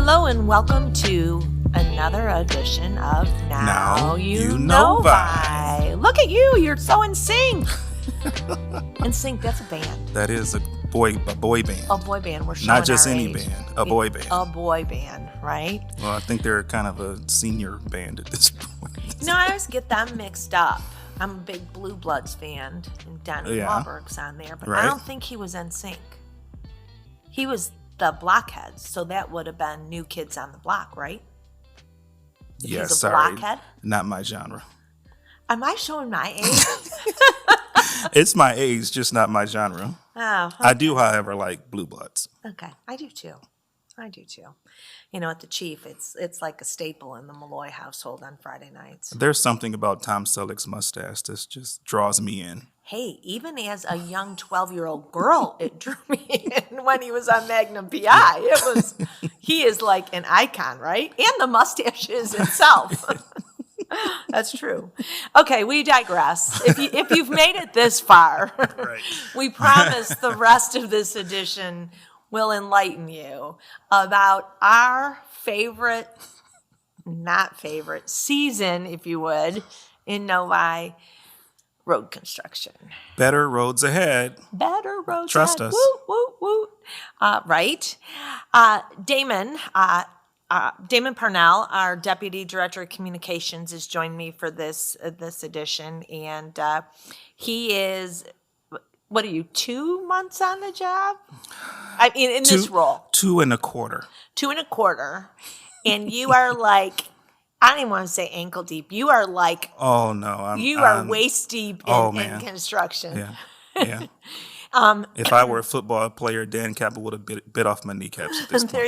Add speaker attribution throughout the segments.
Speaker 1: Hello and welcome to another edition of Now You Novi. Look at you, you're so in sync. In sync, that's a band.
Speaker 2: That is a boy band.
Speaker 1: A boy band. We're showing
Speaker 2: not just
Speaker 1: our
Speaker 2: any
Speaker 1: age.
Speaker 2: band, a boy band.
Speaker 1: A boy band, right?
Speaker 2: Well, I think they're kind of a senior band at this point.
Speaker 1: No, I always get them mixed up. I'm a big Blue Bloods fan, and Donnie Wahlberg's on there, but I don't think he was in sync. He was the Blockheads, so that would have been New Kids on the Block, right?
Speaker 2: Yes,
Speaker 1: He's a
Speaker 2: sorry.
Speaker 1: blockhead?
Speaker 2: Not my genre.
Speaker 1: Am I showing my age?
Speaker 2: It's my age, just not my genre.
Speaker 1: Oh, okay.
Speaker 2: I do, however, like Blue Bloods.
Speaker 1: Okay, I do too. You know, at the Chief, it's like a staple in the Malloy household on Friday nights.
Speaker 2: There's something about Tom Selleck's mustache that just draws me in.
Speaker 1: Hey, even as a young 12-year-old girl, it drew me in when he was on Magnum PI. He is like an icon, right? And the mustache is itself. That's true. Okay, we digress. If you've made it this far,
Speaker 2: Right.
Speaker 1: We promise the rest of this edition will enlighten you about our not favorite season, if you would, in Novi, road construction.
Speaker 2: Better roads ahead.
Speaker 1: Better roads
Speaker 2: Trust
Speaker 1: ahead.
Speaker 2: us.
Speaker 1: Woot, woot, woot. Right. Damon Parnell, our Deputy Director of Communications, has joined me for this edition, and he is, what are you, 2 months on the job? I mean, in this role.
Speaker 2: 2 1/4.
Speaker 1: 2 1/4. And you are like, I don't even want to say ankle deep. You are like,
Speaker 2: Oh, no.
Speaker 1: you are waist deep in construction.
Speaker 2: Yeah. If I were a football player, Dan Capel would have bit off my kneecaps at this point.
Speaker 1: There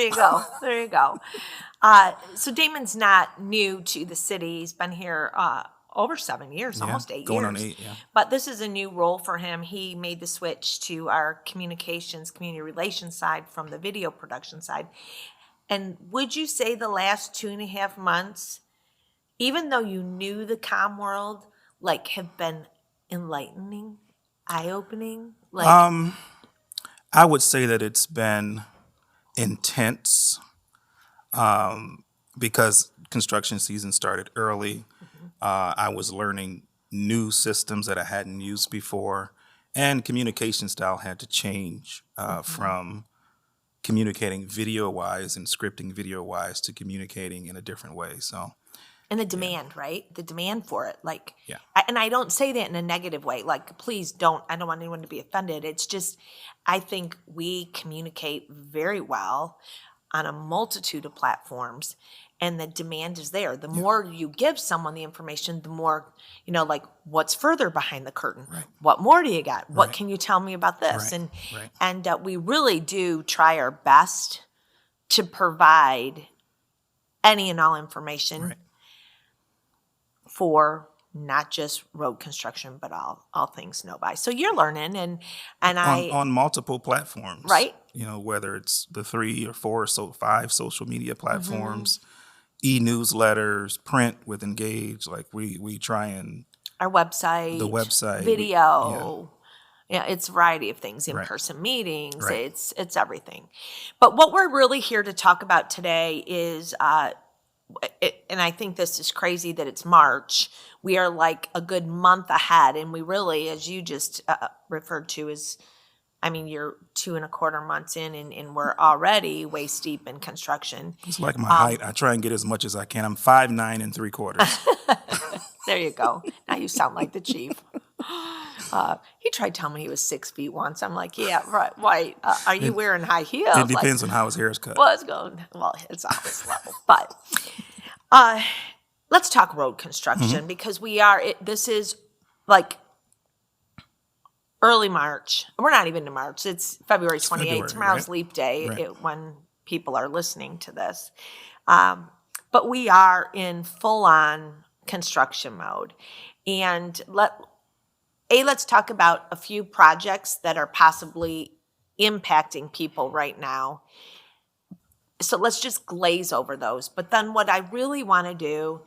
Speaker 1: you go. So Damon's not new to the city. He's been here over 7 years, almost 8 years.
Speaker 2: Going on 8, yeah.
Speaker 1: But this is a new role for him. He made the switch to our communications, community relations side from the video production side. And would you say the last 2.5 months, even though you knew the comm world, like, have been enlightening, eye-opening? Like,
Speaker 2: I would say that it's been intense because construction season started early. I was learning new systems that I hadn't used before, and communication style had to change from communicating video-wise and scripting video-wise to communicating in a different way. So,
Speaker 1: and the demand, right? The demand for it. Like,
Speaker 2: yeah.
Speaker 1: And I don't say that in a negative way. Like, please don't, I don't want anyone to be offended. It's just, I think we communicate very well on a multitude of platforms, and the demand is there. The more you give someone the information, the more, like, what's further behind the curtain?
Speaker 2: Right.
Speaker 1: What more do you got? What can you tell me about this?
Speaker 2: Right.
Speaker 1: And we really do try our best to provide any and all information for not just road construction, but all things Novi. So you're learning, and
Speaker 2: on multiple platforms,
Speaker 1: right?
Speaker 2: Whether it's the 3 or 4 or 5 social media platforms, e-newsletters, print with Engage. Like we try and
Speaker 1: our website, video. Yeah, it's a variety of things, in-person meetings, it's everything. But what we're really here to talk about today is, and I think this is crazy that it's March, we are like a good month ahead, and we really, as you just referred to, you're 2 1/4 months in, and we're already waist deep in construction.
Speaker 2: It's like my height. I try and get as much as I can. I'm 5'9"3/4.
Speaker 1: There you go. Now you sound like the Chief. He tried telling me he was 6 feet once. I'm like, yeah, right. Are you wearing high heels?
Speaker 2: It depends on how his hair is cut.
Speaker 1: Well, it's on this level. But let's talk road construction because this is like early March. We're not even in March. It's February 28th. Tomorrow's Leap Day when people are listening to this. But we are in full-on construction mode. And let's talk about a few projects that are possibly impacting people right now. So let's just glaze over those. But then what I really want to do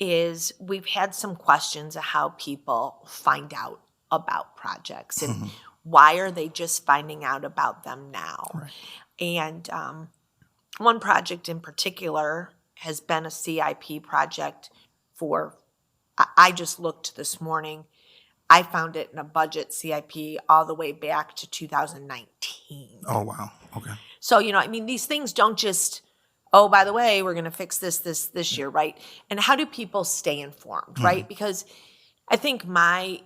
Speaker 1: is we've had some questions of how people find out about projects and why are they just finding out about them now?
Speaker 2: Right.
Speaker 1: And one project in particular has been a CIP project for, I just looked this morning. I found it in a budget CIP all the way back to 2019.
Speaker 2: Oh, wow. Okay.
Speaker 1: So, I mean, these things don't just, oh, by the way, we're going to fix this year, right? And how do people stay informed, right? Because I think my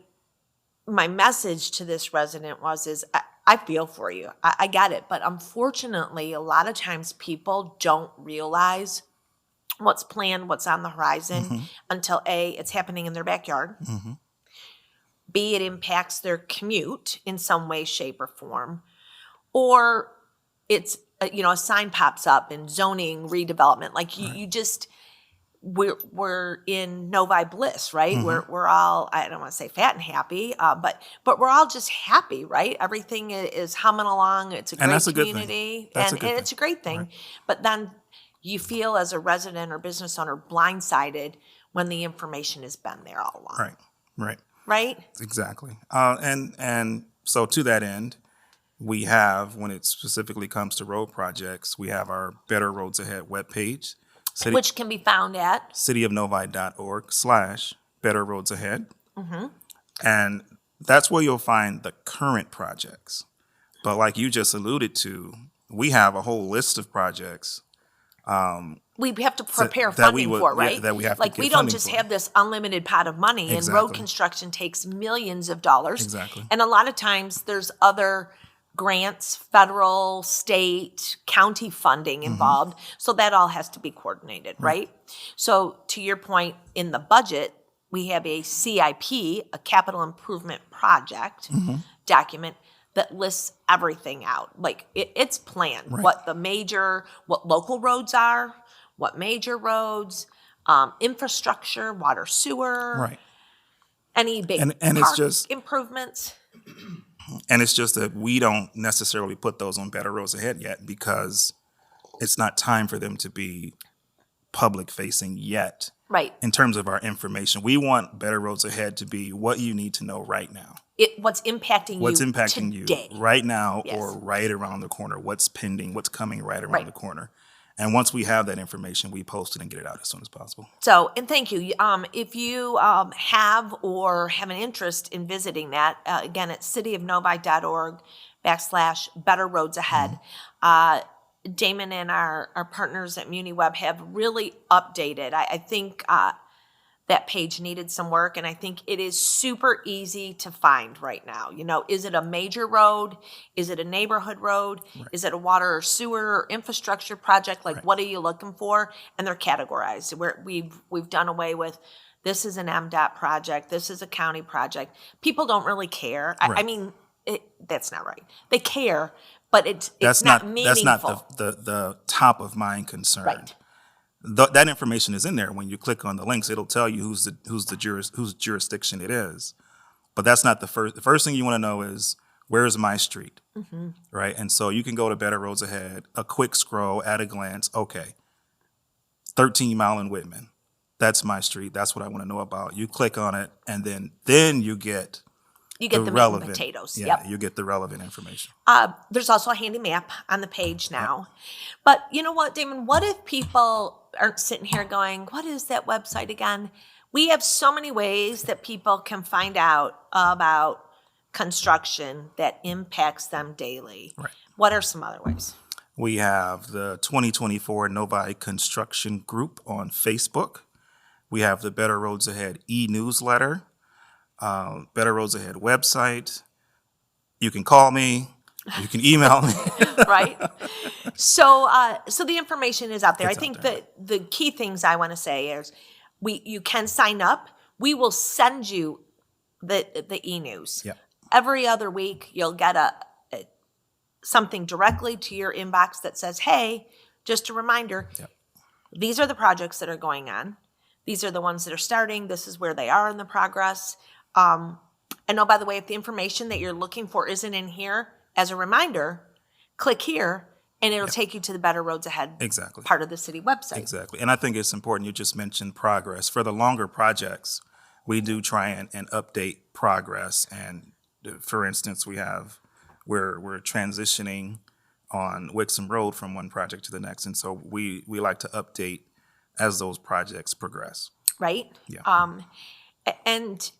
Speaker 1: message to this resident is I feel for you. I get it. But unfortunately, a lot of times people don't realize what's planned, what's on the horizon until A, it's happening in their backyard. B, it impacts their commute in some way, shape, or form. Or it's, a sign pops up in zoning redevelopment. Like you just, we're in Novi bliss, right? We're all, I don't want to say fat and happy, but we're all just happy, right? Everything is humming along. It's a great community, and it's a great thing. Right. But then you feel as a resident or business owner blindsided when the information has been there all along. Right. Exactly.
Speaker 2: And so to that end, we have, when it specifically comes to road projects, we have our Better Roads Ahead webpage.
Speaker 1: Which can be found at
Speaker 2: cityofnovi.org/Better Roads Ahead. And that's where you'll find the current projects. But like you just alluded to, we have a whole list of projects.
Speaker 1: We have to prepare funding for, right?
Speaker 2: Yeah, that we have
Speaker 1: like
Speaker 2: to
Speaker 1: we don't just have this unlimited pot of money, and road construction takes millions of dollars.
Speaker 2: Exactly.
Speaker 1: And a lot of times there's other grants, federal, state, county funding involved. So that all has to be coordinated, right? So to your point, in the budget, we have a CIP, a capital improvement project document that lists everything out. Like it's planned, what local roads are, what major roads, infrastructure, water, sewer, any big
Speaker 2: and
Speaker 1: park
Speaker 2: it's just
Speaker 1: improvements.
Speaker 2: And it's just that we don't necessarily put those on Better Roads Ahead yet because it's not time for them to be public facing yet.
Speaker 1: Right.
Speaker 2: In terms of our information, we want Better Roads Ahead to be what you need to know right now.
Speaker 1: What's impacting you today.
Speaker 2: Right now, or right around the corner. What's pending, what's coming right around the corner. And once we have that information, we post it and get it out as soon as possible.
Speaker 1: So, and thank you. If you have or have an interest in visiting that, again, it's cityofnovi.org/Better Roads Ahead. Damon and our partners at MuniWeb have really updated. I think that page needed some work, and I think it is super easy to find right now. Is it a major road? Is it a neighborhood road? Is it a water or sewer or infrastructure project? Like, what are you looking for? And they're categorized. We've done away with, this is an MDOT project, this is a county project. People don't really care. I mean, that's not right. They care, but it's not meaningful.
Speaker 2: That's not the top of mind concern.
Speaker 1: Right.
Speaker 2: That information is in there. When you click on the links, it'll tell you whose jurisdiction it is. But that's not the first. The first thing you want to know is, where is my street, right? And so you can go to Better Roads Ahead, a quick scroll, at a glance. Okay, 13 Mile in Whitman. That's my street. That's what I want to know about. You click on it, and then you get
Speaker 1: the relevant potatoes.
Speaker 2: Yeah, you get the relevant information.
Speaker 1: There's also a handy map on the page now. But you know what, Damon? What if people aren't sitting here going, what is that website again? We have so many ways that people can find out about construction that impacts them daily. Right. What are some other ways?
Speaker 2: We have the 2024 Novi Construction Group on Facebook. We have the Better Roads Ahead e-newsletter. Better Roads Ahead website. You can call me. You can email me.
Speaker 1: Right. So the information is out there. I think
Speaker 2: that
Speaker 1: the key things I want to say is you can sign up. We will send you the e-news.
Speaker 2: Yep.
Speaker 1: Every other week, you'll get something directly to your inbox that says, hey, just a reminder, these are the projects that are going on. These are the ones that are starting. This is where they are in the progress. And oh, by the way, if the information that you're looking for isn't in here, as a reminder, click here and it'll take you to the Better Roads Ahead part of the city website.
Speaker 2: Exactly. And I think it's important, you just mentioned progress. For the longer projects, we do try and update progress. And for instance, we're transitioning on Wixom Road from one project to the next. And so we like to update as those projects progress.
Speaker 1: Right?
Speaker 2: Yeah.
Speaker 1: And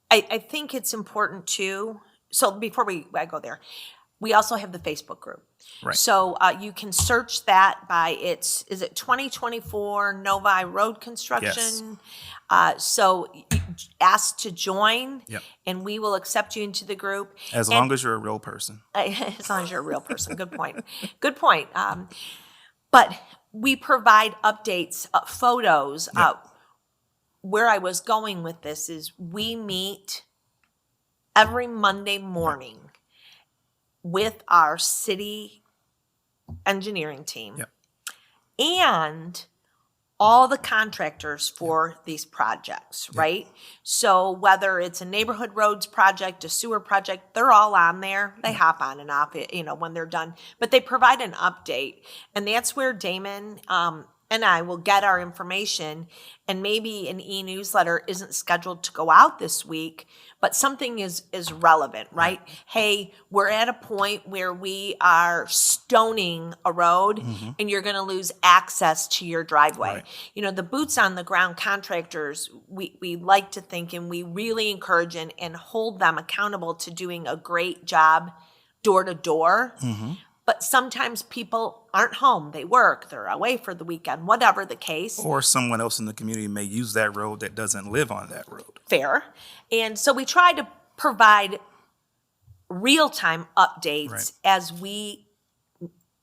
Speaker 1: I think it's important too. So before I go there, we also have the Facebook group.
Speaker 2: Right.
Speaker 1: So you can search that by is it 2024 Novi Road Construction?
Speaker 2: Yes.
Speaker 1: So ask to join,
Speaker 2: Yep.
Speaker 1: and we will accept you into the group.
Speaker 2: As long as you're a real person.
Speaker 1: As long as you're a real person. Good point. Good point. But we provide updates, photos.
Speaker 2: Yep.
Speaker 1: Where I was going with this is we meet every Monday morning with our city engineering team
Speaker 2: Yep.
Speaker 1: and all the contractors for these projects, right? So whether it's a neighborhood roads project, a sewer project, they're all on there. They hop on and off, when they're done. But they provide an update, and that's where Damon and I will get our information. And maybe an e-newsletter isn't scheduled to go out this week, but something is relevant, right? Hey, we're at a point where we are stoning a road, and you're going to lose access to your driveway.
Speaker 2: Right.
Speaker 1: The boots on the ground contractors, we like to think, and we really encourage and hold them accountable to doing a great job door to door. But sometimes people aren't home. They work, they're away for the weekend, whatever the case.
Speaker 2: Or someone else in the community may use that road that doesn't live on that road.
Speaker 1: Fair. And so we try to provide real-time updates as we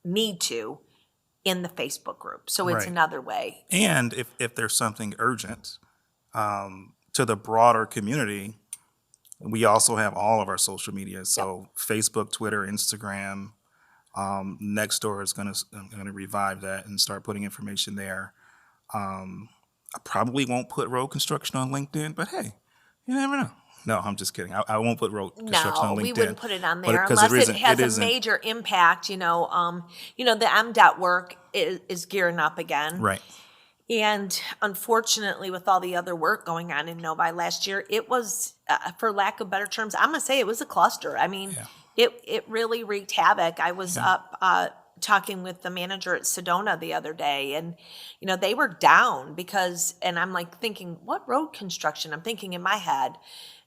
Speaker 1: need to in the Facebook group. So it's another way.
Speaker 2: And if there's something urgent to the broader community, we also have all of our social media. So Facebook, Twitter, Instagram. Nextdoor is going to revive that and start putting information there. I probably won't put road construction on LinkedIn, but hey, you never know. No, I'm just kidding. I won't put road construction on LinkedIn.
Speaker 1: No, we wouldn't put it on there
Speaker 2: But
Speaker 1: unless it has a major impact. The MDOT work is gearing up again.
Speaker 2: Right.
Speaker 1: And unfortunately, with all the other work going on in Novi last year, it was, for lack of better terms, I'm going to say it was a cluster. I mean, it really wreaked havoc. I was up talking with the manager at Sedona the other day, and they were down because, and I'm like thinking, what road construction? I'm thinking in my head,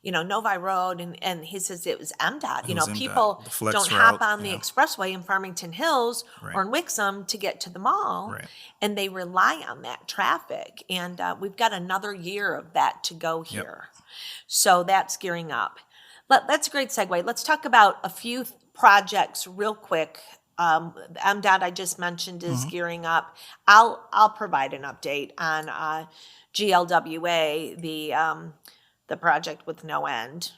Speaker 1: Novi Road, and he says it was MDOT. People don't hop on the expressway in Farmington Hills or in Wixom to get to the mall, and they rely on that traffic. And we've got another year of that to go here. So that's gearing up. That's a great segue. Let's talk about a few projects real quick. MDOT I just mentioned is gearing up. I'll provide an update on GLWA, the project with no end.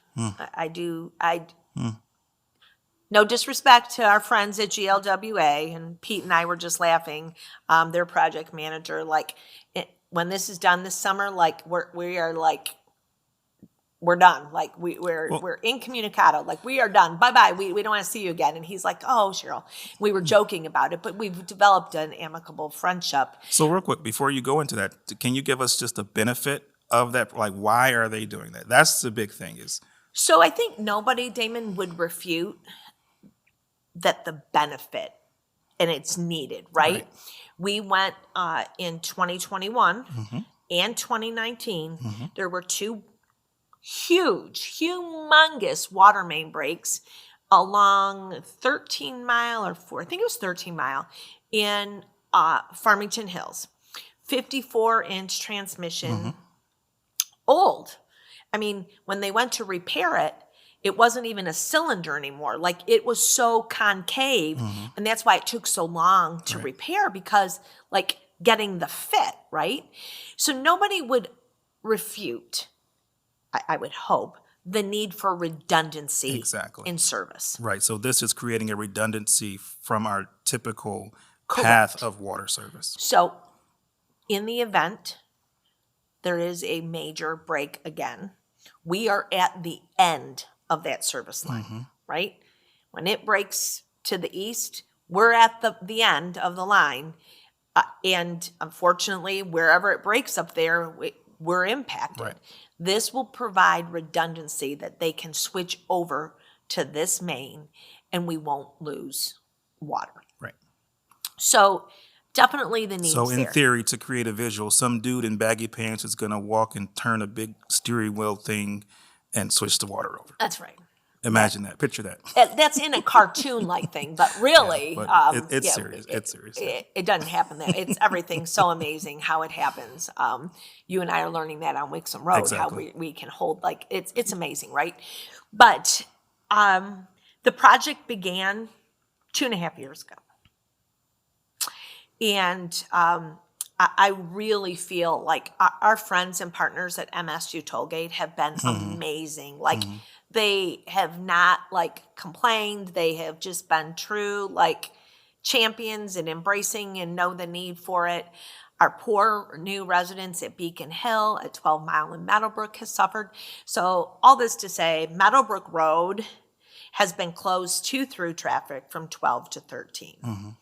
Speaker 1: No disrespect to our friends at GLWA, and Pete and I were just laughing. Their project manager, when this is done this summer, we are we're done. We're incommunicado. We are done. Bye-bye. We don't want to see you again. And he's like, oh, Sheryl. We were joking about it, but we've developed an amicable friendship.
Speaker 2: So real quick, before you go into that, can you give us just a benefit of that? Why are they doing that? That's the big thing is.
Speaker 1: So I think nobody, Damon, would refute that the benefit, and it's needed, right? We went in 2021 and 2019. There were two humongous water main breaks along 13 Mile I think it was 13 Mile in Farmington Hills. 54-inch transmission, old. I mean, when they went to repair it, it wasn't even a cylinder anymore. It was so concave, and that's why it took so long to repair, because getting the fit, right? So nobody would refute, I would hope, the need for redundancy in service.
Speaker 2: Right. So this is creating a redundancy from our typical path of water service.
Speaker 1: So in the event there is a major break again, we are at the end of that service line, right? When it breaks to the east, we're at the end of the line. And unfortunately, wherever it breaks up there, we're impacted. This will provide redundancy that they can switch over to this main, and we won't lose water.
Speaker 2: Right.
Speaker 1: So definitely the needs
Speaker 2: So in
Speaker 1: there.
Speaker 2: theory, to create a visual, some dude in baggy pants is going to walk and turn a big steering wheel thing and switch the water over.
Speaker 1: That's right.
Speaker 2: Imagine that. Picture that.
Speaker 1: That's in a cartoon-like thing, but really,
Speaker 2: But it's serious. It's serious.
Speaker 1: It doesn't happen there. It's everything so amazing how it happens. You and I are learning that on Wixom Road,
Speaker 2: Exactly.
Speaker 1: how we can hold, like, it's amazing, right? But the project began 2.5 years ago. And I really feel like our friends and partners at MSU Tollgate have been amazing. Like, they have not, like, complained. They have just been true, like, champions and embracing and know the need for it. Our poor new residents at Beacon Hill, at 12 Mile and Meadowbrook has suffered. So all this to say, Meadowbrook Road has been closed to through traffic from 12 to 13.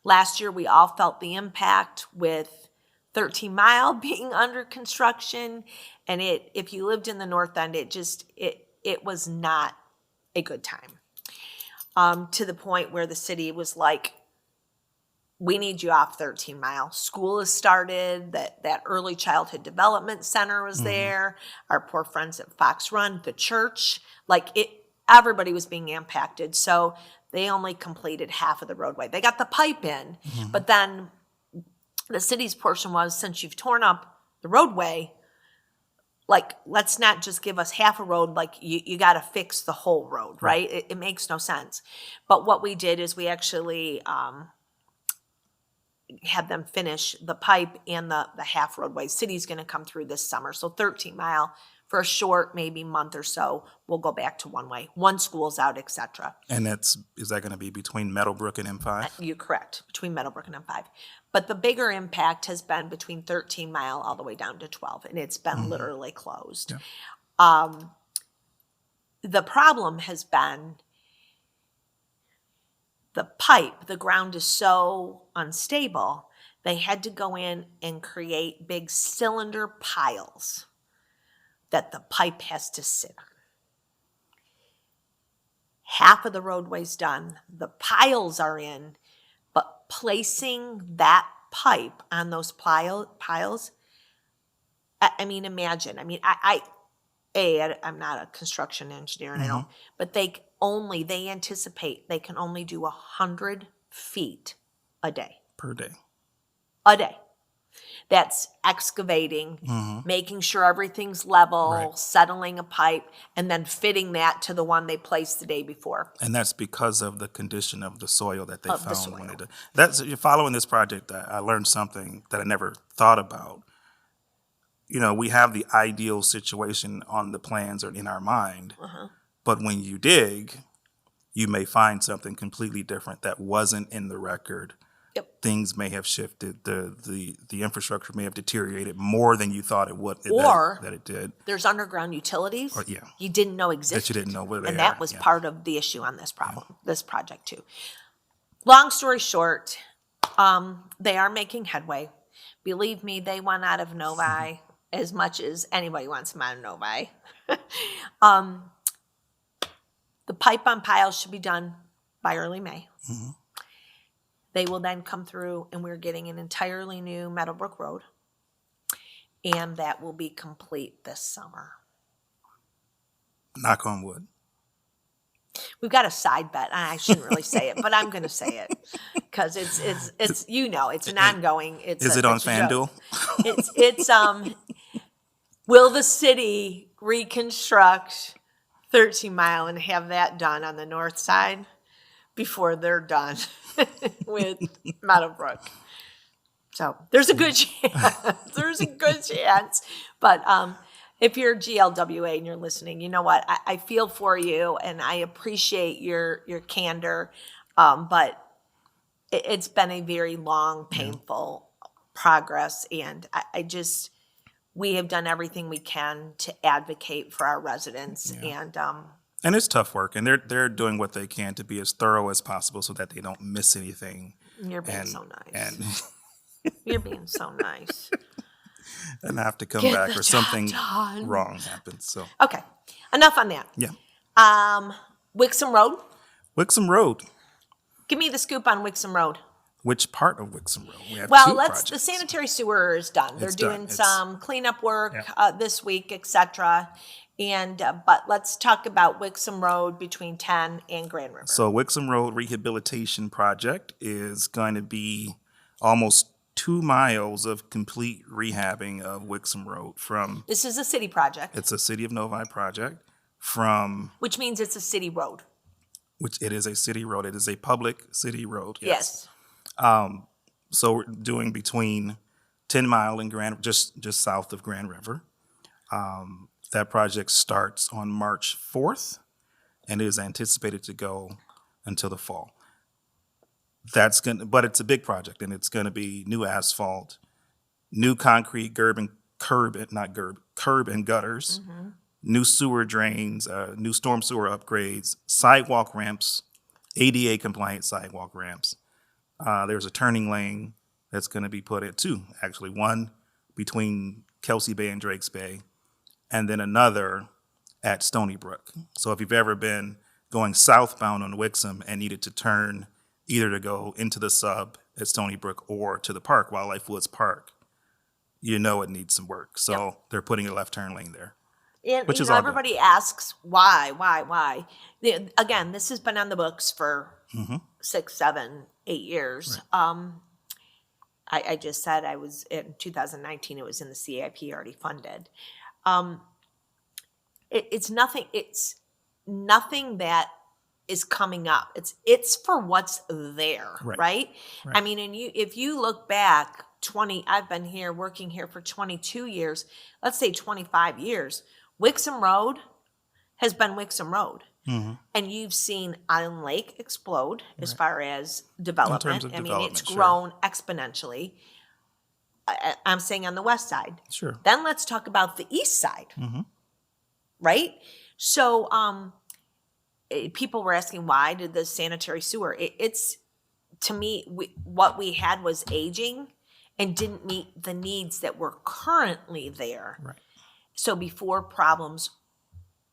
Speaker 1: Last year, we all felt the impact with 13 Mile being under construction. And if you lived in the North End, it was not a good time. To the point where the city was like, we need you off 13 Mile. School has started, that early childhood development center was there. Our poor friends at Fox Run, the church, everybody was being impacted. So they only completed half of the roadway. They got the pipe in, but then the city's portion was, since you've torn up the roadway, like, let's not just give us half a road, like, you got to fix the whole road, right? It makes no sense. But what we did is we actually had them finish the pipe and the half roadway. City's going to come through this summer. So 13 Mile, for a short, maybe month or so, we'll go back to one way. One school's out, etc.
Speaker 2: And is that going to be between Meadowbrook and M5?
Speaker 1: You're correct, between Meadowbrook and M5. But the bigger impact has been between 13 Mile all the way down to 12, and it's been literally closed.
Speaker 2: Yeah.
Speaker 1: The problem has been the pipe. The ground is so unstable, they had to go in and create big cylinder piles that the pipe has to sit on. Half of the roadway's done. The piles are in, but placing that pipe on those piles, I mean, imagine. I mean, I'm not a construction engineer, and I don't, but they anticipate they can only do 100 feet a day.
Speaker 2: Per day.
Speaker 1: A day. That's excavating, making sure everything's level, settling a pipe, and then fitting that to the one they placed the day before.
Speaker 2: And that's because of the condition of the soil that they found when they did. You're following this project. I learned something that I never thought about. You know, we have the ideal situation on the plans or in our mind, but when you dig, you may find something completely different that wasn't in the record. Things may have shifted. The infrastructure may have deteriorated more than you thought it would.
Speaker 1: Or
Speaker 2: that it did.
Speaker 1: There's underground utilities you didn't know existed.
Speaker 2: That you didn't know where they are.
Speaker 1: And that was part of the issue on this problem, this project too. Long story short, they are making headway. Believe me, they want out of Novi as much as anybody wants them out of Novi. The pipe on piles should be done by early May. They will then come through, and we're getting an entirely new Meadowbrook Road, and that will be complete this summer.
Speaker 2: Knock on wood.
Speaker 1: We've got a side bet. I shouldn't really say it, but I'm going to say it because it's it's an ongoing.
Speaker 2: Is it on FanDuel?
Speaker 1: It's will the city reconstruct 13 Mile and have that done on the north side before they're done with Meadowbrook? So there's a good chance. But if you're GLWA and you're listening, you know what? I feel for you, and I appreciate your candor. But it's been a very long, painful progress, and we have done everything we can to advocate for our residents,
Speaker 2: and it's tough work, and they're doing what they can to be as thorough as possible so that they don't miss anything.
Speaker 1: You're being so nice.
Speaker 2: And
Speaker 1: you're being so nice.
Speaker 2: And I have to come back or something wrong happens. So
Speaker 1: okay, enough on that.
Speaker 2: Yeah.
Speaker 1: Wixom Road.
Speaker 2: Wixom Road.
Speaker 1: Give me the scoop on Wixom Road.
Speaker 2: Which part of Wixom Road? We have
Speaker 1: Well,
Speaker 2: two projects.
Speaker 1: the sanitary sewer is done. They're
Speaker 2: It's
Speaker 1: doing
Speaker 2: done.
Speaker 1: some cleanup work
Speaker 2: Yeah.
Speaker 1: this week, etc. And but let's talk about Wixom Road between 10 and Grand River.
Speaker 2: So Wixom Road Rehabilitation Project is going to be almost 2 miles of complete rehabbing of Wixom Road from,
Speaker 1: This is a city project,
Speaker 2: it's a City of Novi project, from,
Speaker 1: which means it's a city road.
Speaker 2: which it is a city road. It is a public city road. Yes.
Speaker 1: Yes.
Speaker 2: So we're doing between 10 Mile and just south of Grand River. That project starts on March 4th and is anticipated to go until the fall. But it's a big project, and it's going to be new asphalt, new concrete curb and gutters, new sewer drains, new storm sewer upgrades, sidewalk ramps, ADA compliant sidewalk ramps. There's a turning lane that's going to be put in, two, actually, one between Kelsey Bay and Drakes Bay, and then another at Stony Brook. So if you've ever been going southbound on Wixom and needed to turn either to go into the sub at Stony Brook or to the park, Wildlife Woods Park, you know it needs some work. So they're putting a left turn lane there.
Speaker 1: And
Speaker 2: Which
Speaker 1: you
Speaker 2: is
Speaker 1: know,
Speaker 2: all
Speaker 1: everybody asks why. Again, this has been on the books for 6, 7, 8 years.
Speaker 2: Right.
Speaker 1: I just said I was in 2019. It was in the CIP already funded. It's nothing. It's nothing that is coming up. It's for what's there, right? I mean, and if you look back 20, I've been here working here for 22 years. Let's say 25 years. Wixom Road has been Wixom Road. And you've seen Island Lake explode as far as development.
Speaker 2: In terms of development,
Speaker 1: it's grown exponentially. I'm saying on the west side.
Speaker 2: Sure.
Speaker 1: Then let's talk about the east side, right? So people were asking, why did the sanitary sewer? It's, to me, what we had was aging and didn't meet the needs that were currently there.
Speaker 2: Right.
Speaker 1: So before problems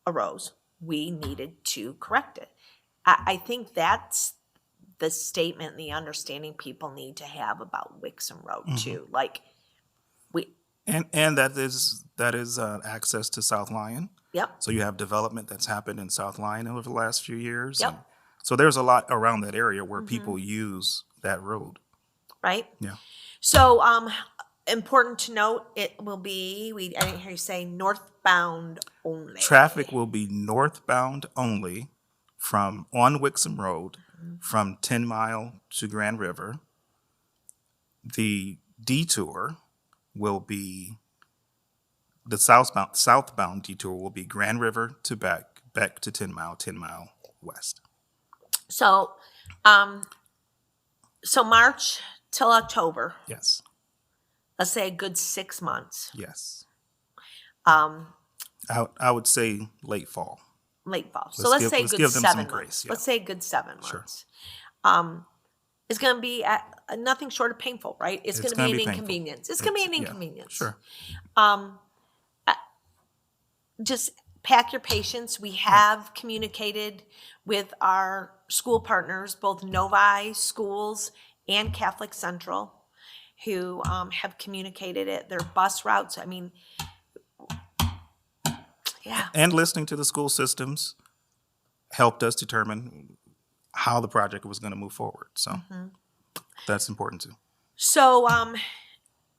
Speaker 1: arose, we needed to correct it. I think that's the statement, the understanding people need to have about Wixom Road too. Like
Speaker 2: And that is access to South Lyon.
Speaker 1: Yep.
Speaker 2: So you have development that's happened in South Lyon over the last few years.
Speaker 1: Yep.
Speaker 2: And so there's a lot around that area where people use that road.
Speaker 1: Right.
Speaker 2: Yeah.
Speaker 1: So important to note, it will be, I didn't hear you say northbound only.
Speaker 2: Traffic will be northbound only on Wixom Road from 10 Mile to Grand River. The detour will be, the southbound detour will be Grand River to back to 10 Mile west.
Speaker 1: So, so March till October.
Speaker 2: Yes.
Speaker 1: Let's say a good 6 months.
Speaker 2: Yes. I would say late fall.
Speaker 1: Late fall. So let's say a good 7 months.
Speaker 2: Grace, yeah.
Speaker 1: Let's say a good 7
Speaker 2: Sure.
Speaker 1: months. It's going to be nothing short of painful, right? It's going to be an inconvenience. It's going to be an inconvenience.
Speaker 2: Sure.
Speaker 1: Just pack your patience. We have communicated with our school partners, both Novi schools and Catholic Central, who have communicated it. Their bus routes. I mean, yeah.
Speaker 2: And listening to the school systems helped us determine how the project was going to move forward. So that's important too.
Speaker 1: So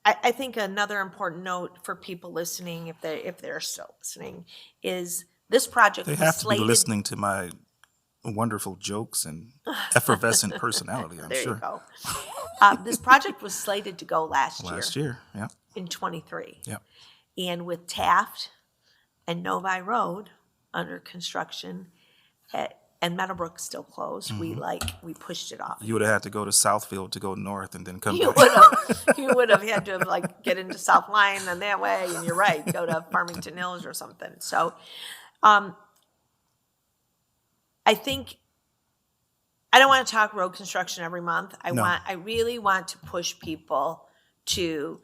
Speaker 1: I think another important note for people listening, if they're still listening, is this project
Speaker 2: They
Speaker 1: was
Speaker 2: have to be
Speaker 1: slated.
Speaker 2: listening to my wonderful jokes and effervescent personality, I'm
Speaker 1: There
Speaker 2: sure.
Speaker 1: you go. This project was slated to go last year
Speaker 2: Yeah.
Speaker 1: in 23.
Speaker 2: Yeah.
Speaker 1: And with Taft and Novi Road under construction and Meadowbrook still closed, we pushed it off.
Speaker 2: You would have had to go to Southfield to go north and then come
Speaker 1: You
Speaker 2: back.
Speaker 1: would have had to get into South Lyon and that way, and you're right, go to Farmington Hills or something. So, I think I don't want to talk road construction every month. I really want to push people to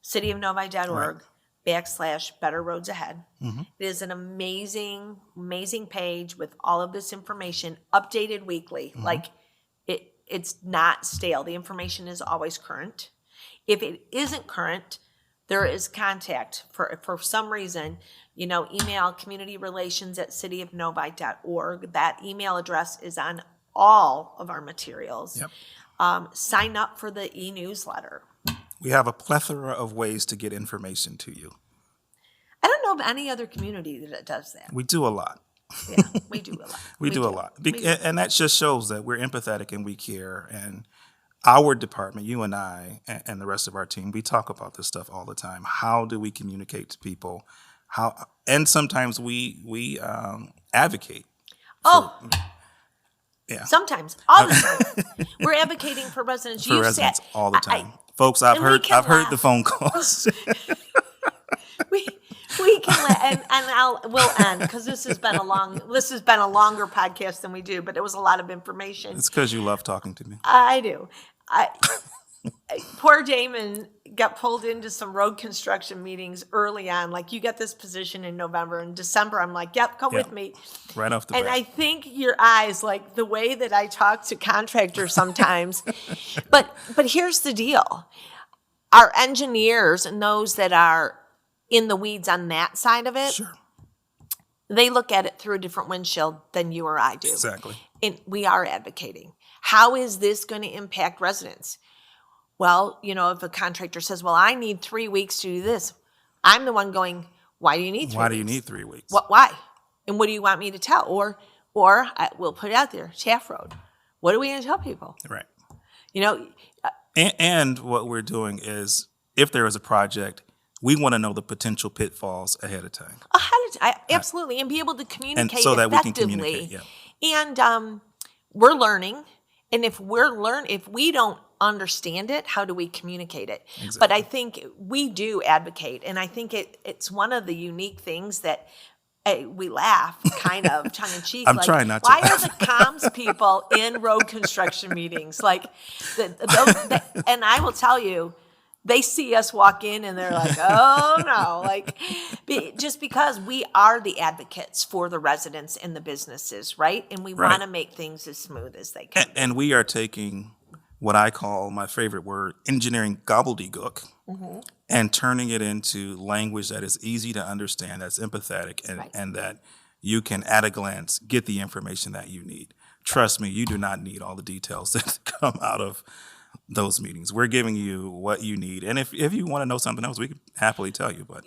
Speaker 1: cityofnovi.org /Better Roads Ahead. It is an amazing, amazing page with all of this information updated weekly. Like it's not stale. The information is always current. If it isn't current, there is contact for some reason, email communityrelations@cityofnovi.org. That email address is on all of our materials.
Speaker 2: Yep.
Speaker 1: Sign up for the e-newsletter.
Speaker 2: We have a plethora of ways to get information to you.
Speaker 1: I don't know of any other community that does that.
Speaker 2: We do a lot.
Speaker 1: Yeah, we do a lot.
Speaker 2: We do a lot. And that just shows that we're empathetic and we care. And our department, you and I, and the rest of our team, we talk about this stuff all the time. How do we communicate to people? And sometimes we advocate. Yeah.
Speaker 1: Sometimes, all the time. We're advocating for residents.
Speaker 2: For residents all the time. Folks, I've heard the phone calls.
Speaker 1: We can we'll end because this has been a longer podcast than we do, but it was a lot of information.
Speaker 2: It's because you love talking to me.
Speaker 1: I do. Poor Damon got pulled into some road construction meetings early on. Like, you got this position in November. In December, I'm like, yep, come with me.
Speaker 2: Right off the bat.
Speaker 1: And I think your eyes, like the way that I talk to contractors sometimes. but here's the deal. Our engineers and those that are in the weeds on that side of it,
Speaker 2: sure,
Speaker 1: they look at it through a different windshield than you or I do.
Speaker 2: Exactly.
Speaker 1: And we are advocating. How is this going to impact residents? Well, if a contractor says, well, I need 3 weeks to do this, I'm the one going, why do you need 3 weeks?
Speaker 2: Why do you need 3 weeks?
Speaker 1: Why? And what do you want me to tell? Or we'll put it out there, Shaft Road. What are we going to tell people?
Speaker 2: Right.
Speaker 1: And
Speaker 2: what we're doing is, if there is a project, we want to know the potential pitfalls ahead of time.
Speaker 1: Absolutely. And be able to communicate
Speaker 2: and so that
Speaker 1: effectively.
Speaker 2: We can communicate, yeah.
Speaker 1: And we're learning. And if we don't understand it, how do we communicate it?
Speaker 2: Exactly.
Speaker 1: But I think we do advocate. And I think it's one of the unique things that we laugh, kind of tongue in cheek.
Speaker 2: I'm trying not to.
Speaker 1: Why are the comms people in road construction meetings? Like, and I will tell you, they see us walk in and they're like, oh no, like, just because we are the advocates for the residents and the businesses, right? And we want to make things as smooth as they can.
Speaker 2: And we are taking what I call, my favorite word, engineering gobbledygook, and turning it into language that is easy to understand, that's empathetic, and that you can at a glance get the information that you need. Trust me, you do not need all the details that come out of those meetings. We're giving you what you need. And if you want to know something else, we can happily tell you. But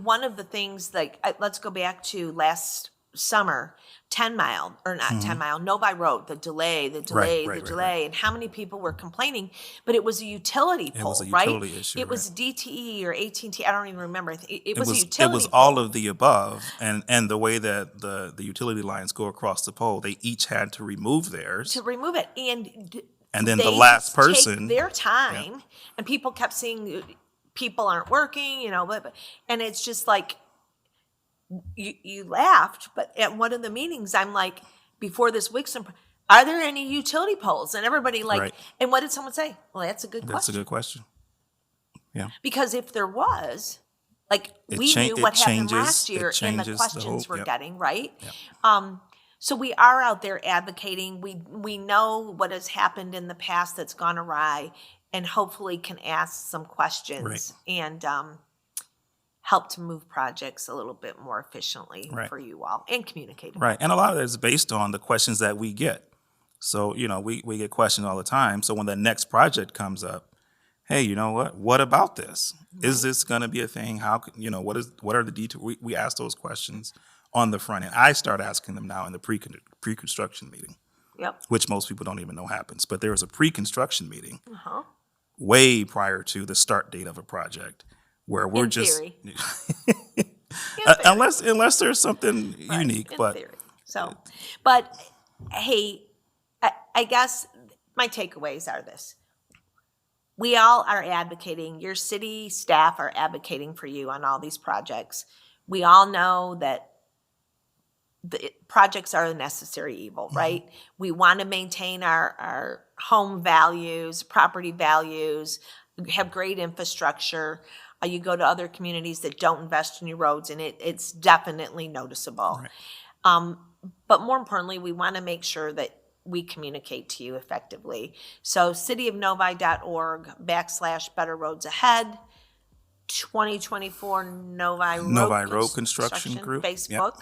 Speaker 1: one of the things, like, let's go back to last summer, 10 Mile, or not 10 Mile, Novi Road, the delay, and how many people were complaining, but it was a utility pole,
Speaker 2: It was a utility issue.
Speaker 1: It was DTE or AT&T, I don't even remember. It was a utility
Speaker 2: It was
Speaker 1: pole.
Speaker 2: all of the above, and the way that the utility lines go across the pole, they each had to remove theirs.
Speaker 1: To remove it.
Speaker 2: And then the last person,
Speaker 1: take their time, and people kept saying people aren't working, and it's just like, you laughed, but at one of the meetings, I'm like, before this Wixom, are there any utility poles? And everybody and what did someone say? Well, that's a good question.
Speaker 2: That's a good question. Yeah.
Speaker 1: Because if there was, we knew what happened last year and the questions we're getting, right?
Speaker 2: Yep.
Speaker 1: So we are out there advocating. We know what has happened in the past that's gone awry, and hopefully can ask some questions and help to move projects a little bit more efficiently for you all and communicate.
Speaker 2: Right. And a lot of it is based on the questions that we get. So, we get questions all the time. So when the next project comes up, hey, you know what? What about this? Right. Is this going to be a thing? How, what are the details? We ask those questions on the front end. I start asking them now in the pre-construction meeting, which most people don't even know happens. But there was a pre-construction meeting way prior to the start date of a project, where we're unless there's something unique,
Speaker 1: in theory. So, but hey, I guess my takeaways are this: we all are advocating. Your city staff are advocating for you on all these projects. We all know that the projects are a necessary evil, right? We want to maintain our home values, property values, have great infrastructure. You go to other communities that don't invest in your roads, and it's definitely noticeable. Right. But more importantly, we want to make sure that we communicate to you effectively. So cityofnovi.org/Better Roads Ahead, 2024 Novi
Speaker 2: Road Construction Group.
Speaker 1: Facebook.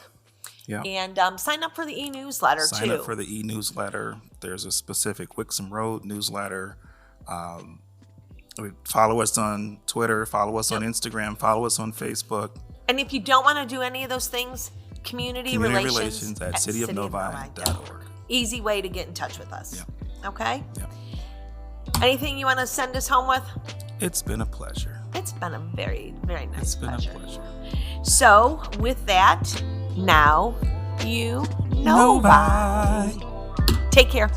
Speaker 2: Yep.
Speaker 1: And sign up for the e-newsletter too.
Speaker 2: Sign up for the e-newsletter. There's a specific Wixom Road newsletter. Follow us on Twitter, follow us on Instagram, follow us on Facebook.
Speaker 1: And if you don't want to do any of those things, community relations
Speaker 2: at cityofnovi.org.
Speaker 1: Easy way to get in touch with us.
Speaker 2: Yep.
Speaker 1: Okay?
Speaker 2: Yep.
Speaker 1: Anything you want to send us home with?
Speaker 2: It's been a pleasure.
Speaker 1: It's been a very, very nice
Speaker 2: It's been
Speaker 1: pleasure.
Speaker 2: a pleasure.
Speaker 1: So, with that, now you know. Take care.